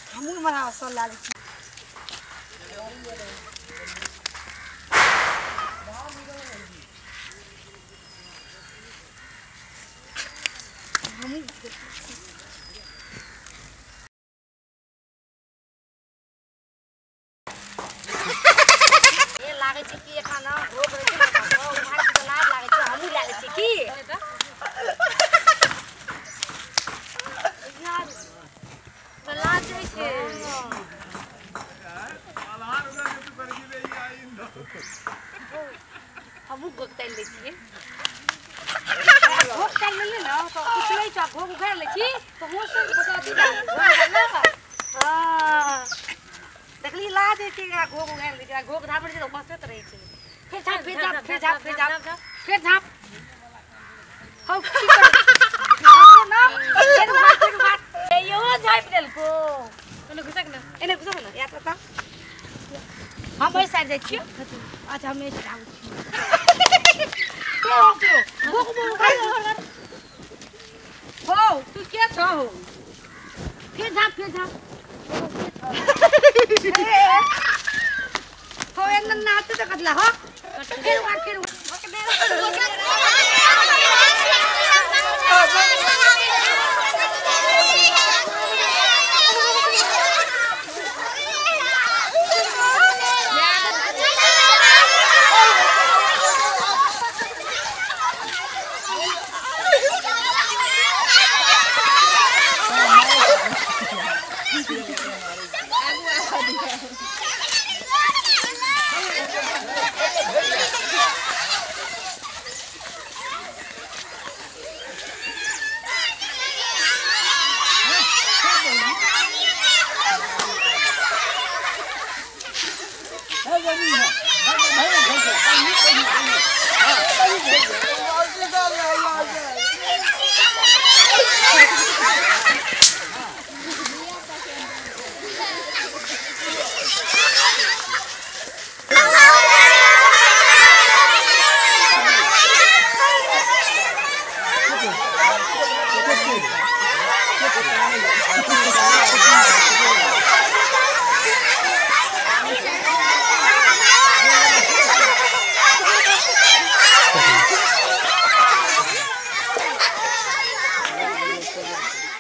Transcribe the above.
Kamu malah asal lagi. ये लागे चिकी ये खाना वो बड़े के खाना वो भाई तो लाग लागे तो हम ही लागे चिकी यार बला जैसे हम गोगताई ले छी गोगताई ले ना तो पिछले चौक घोग घर ले छी तो वो सब बता दी ना हां देखली ला दे के घोग घर ले जा घोग धापड़ से तो मस्त रही छी फिर झाप फिर झाप हो की कर ना फिर बात यो झाप देल को तने घुसक ना एने घुसक ना या पता हम भाई साइड जाई छी अच्छा हम नहीं जाऊ क्यों घोग बोल खाई हो तू क्या छ हो फिर झाप हो एन नाच त कतला हो फिर